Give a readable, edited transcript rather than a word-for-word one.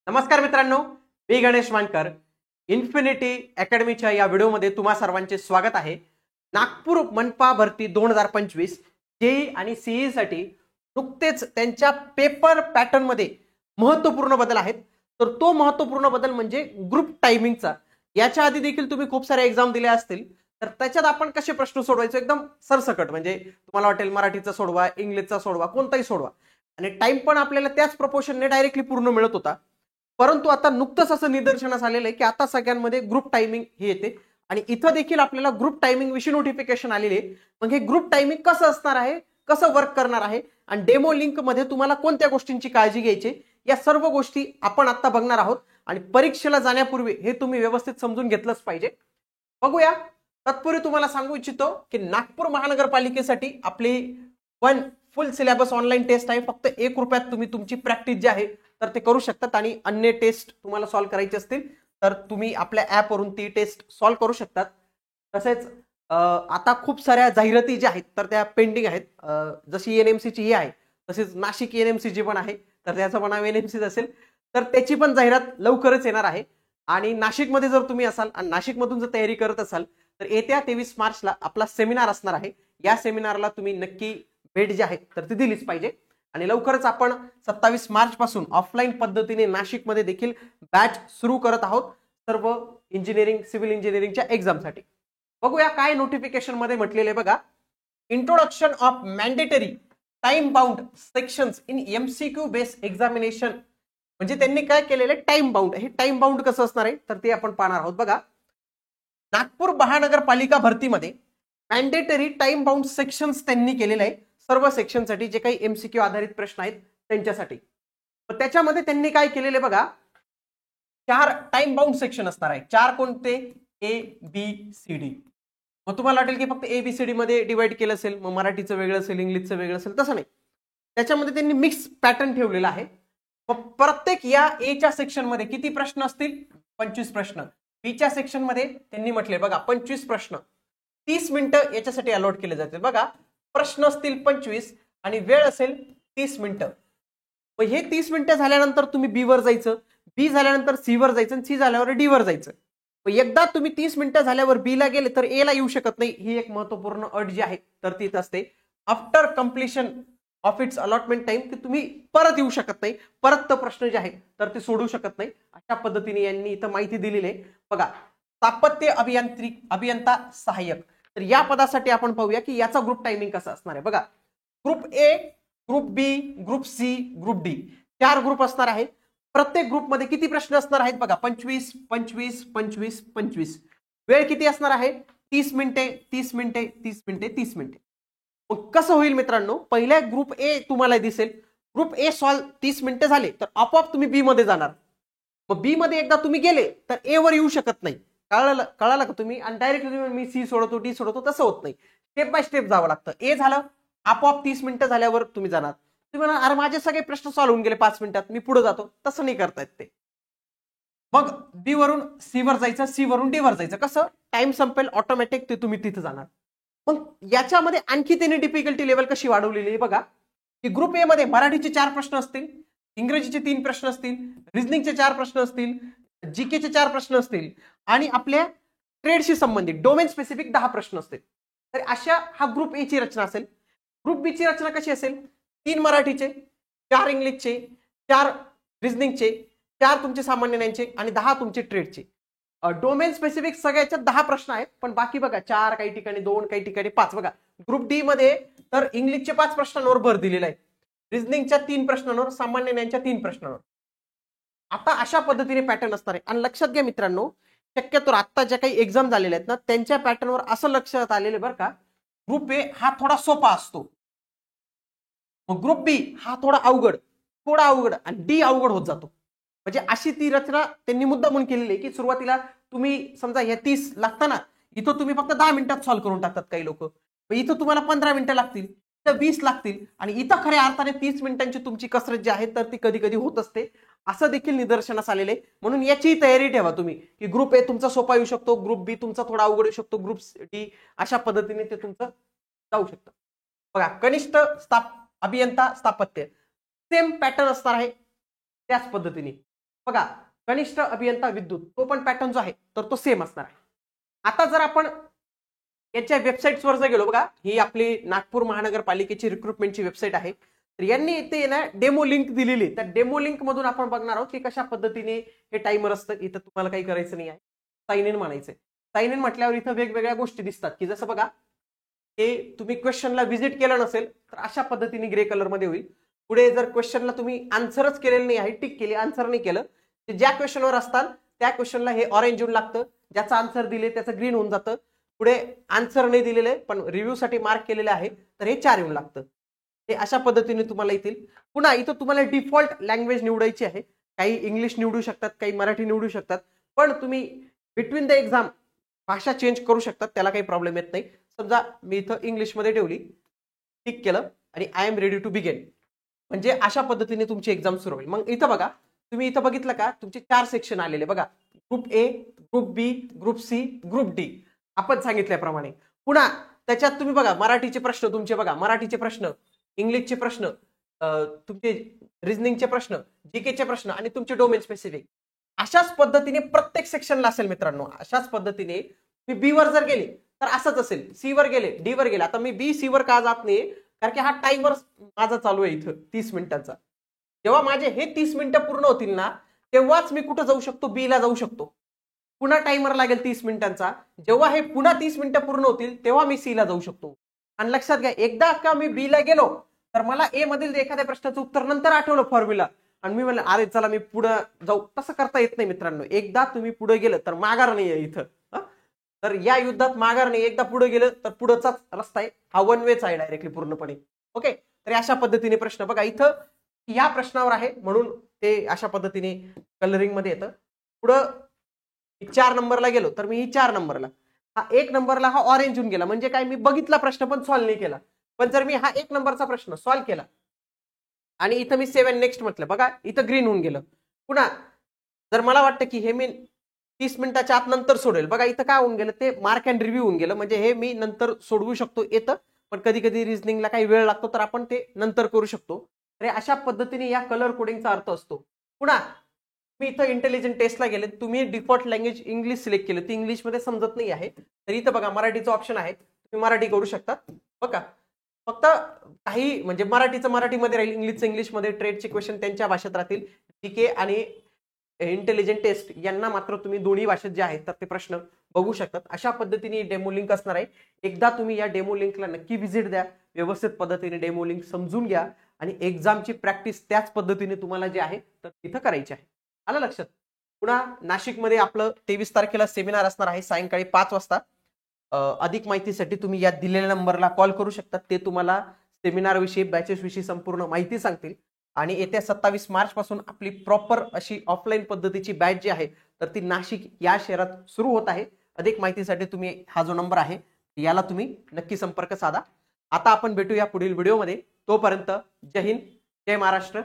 नमस्कार मित्रांनो, मी गणेश मानकर. इन्फिनिटी अकॅडमीच्या या व्हिडिओमध्ये तुम्हा सर्वांचे स्वागत आहे. नागपूर मनपा भरती 2025 जेई आणि सीई साठी नुकतेच त्यांच्या पेपर पॅटर्न मध्ये महत्त्वपूर्ण बदल आहेत. तर तो महत्त्वपूर्ण बदल म्हणजे ग्रुप टायमिंगचा. याच्या आधी देखील तुम्ही खूप सारे एक्झाम दिले असतील, तर त्याच्यात आपण कसे प्रश्न सोडवायचे एकदम सरसकट, म्हणजे तुम्हाला वाटेल मराठीचा सोडवा, इंग्लिशचा सोडवा, कोणताही सोडवा, आणि टाइम पण आपल्याला त्याच प्रपोर्शनने डायरेक्टली पूर्ण मिळत होता. परंतु आता नुकतंच असं निदर्शनास आलेलं आहे की आता सगळ्यांमध्ये ग्रुप टायमिंग हे येते आणि इथं देखील आपल्याला ग्रुप टायमिंग विषयी नोटिफिकेशन आलेली आहे. मग हे ग्रुप टायमिंग कसं असणार आहे, कसं वर्क करणार आहे आणि डेमो लिंक मध्ये तुम्हाला कोणत्या गोष्टींची काळजी घ्यायची, या सर्व गोष्टी आपण आता बघणार आहोत. आणि परीक्षेला जाण्यापूर्वी हे तुम्ही व्यवस्थित समजून घेतलंच पाहिजे. बघूया. तत्पूर्वी तुम्हाला सांगू इच्छितो की नागपूर महानगरपालिकेसाठी आपली one full syllabus online test आहे. फक्त ₹1 तुम्ही तुमची प्रॅक्टिस जी आहे तर ते करू शकतात आणि अन्य टेस्ट तुम्हाला सॉल्व्ह करायचे असतील तर तुम्ही आपल्या ऍपवरून ती टेस्ट सॉल्व्ह करू शकतात. तसेच आता खूप साऱ्या जाहिराती ज्या आहेत तर त्या पेंडिंग आहेत. जशी एनएमसीची ही आहे तसेच नाशिक एनएमसी पण आहे, तर त्याचं पण नाव एनएमसीच असेल, तर त्याची पण जाहिरात लवकरच येणार आहे. आणि नाशिकमध्ये जर तुम्ही असाल आणि नाशिकमधून जर तयारी करत असाल तर येत्या 23 मार्चला आपला सेमिनार असणार आहे. या सेमिनारला तुम्ही नक्की भेट जी आहे तर ती दिलीच पाहिजे. आणि लवकरच आपण 27 मार्च पासून ऑफलाईन पद्धतीने नाशिकमध्ये देखील बॅच सुरू करत आहोत सर्व इंजिनिअरिंग सिव्हिल इंजिनिअरिंगच्या एक्झामसाठी. बघूया काय नोटिफिकेशन मध्ये म्हटलेले बघा. Introduction of mandatory time bound sections in MCQ base examination. म्हणजे त्यांनी काय केलेलं आहे, टाइम बाउंड. हे टाइम बाउंड कसं असणार आहे तर ते आपण पाहणार आहोत. बघा, नागपूर महानगरपालिका भरतीमध्ये मॅन्डेटरी टाइम बाउंड सेक्शन्स त्यांनी केलेलं आहे सर्व सेक्शनसाठी, जे काही एमसीक्यू आधारित प्रश्न आहेत त्यांच्यासाठी. तर त्याच्यामध्ये त्यांनी काय केलेले बघा, 4 टाइम बाउंड सेक्शन असणार आहे. 4 कोणते? A B C D. मग तुम्हाला वाटेल की फक्त एबीसीडी मध्ये डिवाइड केलं असेल, मग मराठीचं वेगळं असेल, इंग्लिशचं वेगळं असेल, तसं नाही. त्याच्यामध्ये त्यांनी मिक्स पॅटर्न ठेवलेला आहे. मग प्रत्येक या एच्या सेक्शन मध्ये किती प्रश्न असतील? 25 प्रश्न. बीच्या सेक्शन मध्ये त्यांनी म्हटले बघा 25 प्रश्न, 30 मिनिटं याच्यासाठी अलॉट केले जाते. बघा, प्रश्न असतील 25 आणि वेळ असेल 30 मिनिटं. मग हे 30 मिनिटं झाल्यानंतर तुम्ही बी वर जायचं, बी झाल्यानंतर सी वर जायचं आणि सी झाल्यावर डी वर जायचं. मग एकदा तुम्ही 30 मिनिटं झाल्यावर बी ला गेले तर ए ला येऊ शकत नाही. ही एक महत्वपूर्ण अट जी आहे तर तीच असते. After completion of its allotment time, की तुम्ही परत येऊ शकत नाही, परत तो प्रश्न जे आहे तर ते सोडू शकत नाही. अशा पद्धतीने यांनी इथं माहिती दिलेली आहे. बघा, स्थापत्य अभियंता सहाय्यक, तर या पदासाठी आपण पाहूया की याचा ग्रुप टायमिंग कसा असणार आहे. बघा, group A, group B, group C, group D, 4 group असणार आहेत. प्रत्येक ग्रुपमध्ये किती प्रश्न असणार आहेत? बघा, 25 25 25 25. वेळ किती असणार आहे? 30 मिनिटे 30 मिनिटे 30 मिनिटे 30 मिनिटे. मग कसं होईल मित्रांनो, पहिल्या ग्रुप ए तुम्हाला दिसेल, ग्रुप ए सॉल्व 30 मिनिटं झाले तर आपोआप तुम्ही बी मध्ये जाणार. मग बी मध्ये एकदा तुम्ही गेले तर ए वर येऊ शकत नाही. कळालं का तुम्ही? आणि डायरेक्टली मी सी सोडवतो, डी सोडवतो, तसं होत नाही. स्टेप बाय स्टेप जावं लागतं. ए झालं, आपोआप 30 मिनिटं झाल्यावर तुम्ही जाणार. तुम्ही म्हणा, अरे माझे सगळे प्रश्न सॉल्व्ह होऊन गेले 5 मिनिटात, मी पुढे जातो. तसं नाही करतायत ते. मग बी वरून सी वर जायचं, सी वरून डी वर जायचं. कसं? टाइम संपेल ऑटोमॅटिक, ते तुम्ही तिथे जाणार. मग याच्यामध्ये आणखी त्यांनी डिफिकल्टी लेवल कशी वाढवलेली आहे बघा, की ग्रुप ए मध्ये मराठीचे 4 प्रश्न असतील, इंग्रजीचे 3 प्रश्न असतील, रिझनिंगचे 4 प्रश्न असतील, जीकेचे 4 प्रश्न असतील आणि आपल्या ट्रेडशी संबंधित डोमेन स्पेसिफिक 10 प्रश्न असतील. तर अशा हा ग्रुप ए ची रचना असेल. ग्रुप बी ची रचना कशी असेल? 3 मराठीचे, 4 इंग्लिशचे, 4 रिझनिंगचे, 4 तुमचे सामान्य ज्ञानचे आणि 10 तुमचे ट्रेडचे. डोमेन स्पेसिफिक सगळ्याच्यात 10 प्रश्न आहेत, पण बाकी बघा 4, काही ठिकाणी 2, काही ठिकाणी 5. बघा, ग्रुप डी मध्ये तर इंग्लिशच्या 5 प्रश्नांवर भर दिलेला आहे, रिझनिंगच्या 3 प्रश्नांवर, सामान्य ज्ञानच्या 3 प्रश्नांवर. आता अशा पद्धतीने पॅटर्न असणार आहे. आणि लक्षात घ्या मित्रांनो, शक्यतो आता ज्या काही एक्झाम झालेल्या आहेत ना त्यांच्या पॅटर्नवर असं लक्षात आलेलं बरं का, ग्रुप ए हा थोडा सोपा असतो, मग ग्रुप बी हा थोडा अवघड आणि डी अवघड होत जातो. म्हणजे अशी ती रचना त्यांनी मुद्दामून केलेली आहे की सुरुवातीला तुम्ही समजा हे 30 लागताना इथं तुम्ही फक्त 10 मिनिटात सॉल्व्ह करून टाकतात काही लोक, इथं तुम्हाला 15 मिनिटं लागतील, तर 20 लागतील, आणि इथं खऱ्या अर्थाने 30 मिनिटांची तुमची कसरत जी आहे तर ती कधी कधी होत असते. असं देखील निदर्शनास आलेले. म्हणून याची तयारी ठेवा तुम्ही की ग्रुप ए तुमचा सोपा येऊ शकतो, ग्रुप बी तुमचा थोडा अवघड येऊ शकतो, ग्रुप डी अशा पद्धतीने ते तुमचं जाऊ शकतं. बघा, कनिष्ठ अभियंता स्थापत्य सेम पॅटर्न असणार आहे त्याच पद्धतीने. बघा कनिष्ठ अभियंता विद्युत तो पण पॅटर्न जो आहे तर तो सेम असणार आहे. आता जर आपण याच्या वेबसाईट्सवर जर गेलो, बघा ही आपली नागपूर महानगरपालिकेची रिक्रुटमेंटची वेबसाईट आहे. तर यांनी इथे ना डेमो लिंक दिलेली, त्या डेमो लिंक मधून आपण बघणार आहोत की कशा पद्धतीने हे टाइमर असतं. इथं तुम्हाला काही करायचं नाही आहे, साइन इन म्हणायचंय. साइन इन म्हटल्यावर इथं वेगवेगळ्या गोष्टी दिसतात की जसं बघा हे तुम्ही क्वेश्चनला व्हिजिट केलं नसेल तर अशा पद्धतीने ग्रे कलर मध्ये होईल. पुढे जर क्वेश्चनला तुम्ही आन्सरच केलेलं नाही आहे, टिक केली, आन्सर नाही केलं, ज्या क्वेश्चनवर असतात त्या क्वेश्चनला हे ऑरेंज होऊन लागतं, ज्याचं आन्सर दिले त्याचं ग्रीन होऊन जातं. पुढे आन्सर नाही दिलेले पण रिव्ह्यू साठी मार्क केलेले आहे तर हे 4 येऊन लागतं. हे अशा पद्धतीने तुम्हाला येतील. पुन्हा इथं तुम्हाला डिफॉल्ट लँग्वेज निवडायची आहे. काही इंग्लिश निवडू शकतात, काही मराठी निवडू शकतात, पण तुम्ही बिटवीन द एक्झाम भाषा चेंज करू शकतात, त्याला काही प्रॉब्लेम येत नाही. समजा मी इथं इंग्लिशमध्ये ठेवली, टिक केलं आणि I am ready to begin, म्हणजे अशा पद्धतीने तुमची एक्झाम सुरू होईल. मग इथं बघा तुम्ही इथं बघितलं का तुमचे 4 सेक्शन आलेले बघा, group A, group B, group C, group D आपण सांगितल्याप्रमाणे. पुन्हा त्याच्यात तुम्ही बघा मराठीचे प्रश्न तुमचे, बघा मराठीचे प्रश्न, इंग्लिशचे प्रश्न, तुमचे रिझनिंगचे प्रश्न, जीकेचे प्रश्न आणि तुमचे डोमेन स्पेसिफिक अशाच पद्धतीने प्रत्येक सेक्शनला असेल मित्रांनो. अशाच पद्धतीने मी बी वर जर गेले तर असंच असेल, सी वर गेले, डी वर गेले. आता मी बी सी वर का जात नाही, कारण की हा टाइमर माझा चालू आहे इथं 30 मिनिटांचा. जेव्हा माझे हे 30 मिनिटं पूर्ण होतील ना तेव्हाच मी कुठं जाऊ शकतो, बी ला जाऊ शकतो. पुन्हा टाइमर लागेल 30 मिनिटांचा, जेव्हा हे पुन्हा 30 मिनिटं पूर्ण होतील तेव्हा मी सी ला जाऊ शकतो. आणि लक्षात घ्या एकदा का मी बी ला गेलो तर मला ए मधील एखाद्या प्रश्नाचं उत्तर नंतर आठवलं फॉर्म्युला आणि मी म्हणलं अरे चला मी पुढे जाऊ, तसं करता येत नाही मित्रांनो. एकदा तुम्ही पुढे गेलं तर माघार नाही आहे इथं. तर या युद्धात माघार नाही, एकदा पुढे गेलं तर पुढचाच रस्ता आहे, हा वन वेच आहे डायरेक्टली पूर्णपणे. ओके, तर अशा पद्धतीने प्रश्न बघा इथं या प्रश्नावर आहे म्हणून ते अशा पद्धतीने कलरिंग मध्ये येतं. पुढं 4 नंबरला गेलो तर मी ही 4 नंबरला, हा 1 नंबरला हा ऑरेंज होऊन गेला, म्हणजे काय मी बघितला प्रश्न पण सॉल्व्ह नाही केला. पण जर मी हा 1 नंबरचा प्रश्न सॉल्व्ह केला आणि इथं मी 7 नेक्स्ट म्हटलं, बघा इथं ग्रीन होऊन गेलं. पुन्हा जर मला वाटतं की हे मी 30 मिनिटाच्या आत नंतर सोडेल, बघा इथं काय होऊन गेलं, ते मार्क अँड रिव्ह्यू होऊन गेलं, म्हणजे हे मी नंतर सोडवू शकतो येतं. पण कधी कधी रिझनिंगला काही वेळ लागतो तर आपण ते नंतर करू शकतो. तर अशा पद्धतीने या कलर कोडिंगचा अर्थ असतो. पुन्हा मी इथं इंटेलिजंट टेस्टला गेले, तुम्ही डिफॉल्ट लँग्वेज इंग्लिश सिलेक्ट केलं, ती इंग्लिशमध्ये समजत नाही आहे तर इथं बघा मराठीचं ऑप्शन आहे, तुम्ही मराठी करू शकता. बघा फक्त काही म्हणजे मराठीचं मराठीमध्ये राहील, इंग्लिशचं इंग्लिशमध्ये, ट्रेडचे क्वेश्चन त्यांच्या भाषेत राहतील. जीके आणि इंटेलिजंट टेस्ट यांना मात्र तुम्ही दोन्ही भाषेत जे आहेत तर ते प्रश्न बघू शकतात. अशा पद्धतीने डेमो लिंक असणार आहे. एकदा तुम्ही या डेमो लिंकला नक्की व्हिजिट द्या, व्यवस्थित पद्धतीने डेमो लिंक समजून घ्या आणि एक्झामची प्रॅक्टिस त्याच पद्धतीने तुम्हाला जे आहे तर तिथं करायची आहे. आलं लक्षात. पुन्हा नाशिकमध्ये आपलं 23 तारखेला सेमिनार असणार आहे सायंकाळी 5 वाजता. अधिक माहितीसाठी तुम्ही या दिलेल्या नंबरला कॉल करू शकता, ते तुम्हाला सेमिनार विषयी बॅचेस विषयी संपूर्ण माहिती सांगतील. आणि येत्या 27 मार्च पासून आपली प्रॉपर अशी ऑफलाईन पद्धतीची बॅच जी आहे तर ती नाशिक या शहरात सुरू होत आहे. अधिक माहितीसाठी तुम्ही हा जो नंबर आहे याला तुम्ही नक्की संपर्क साधा. आता आपण भेटूया पुढील व्हिडिओमध्ये. तोपर्यंत जय हिंद, जय महाराष्ट्र.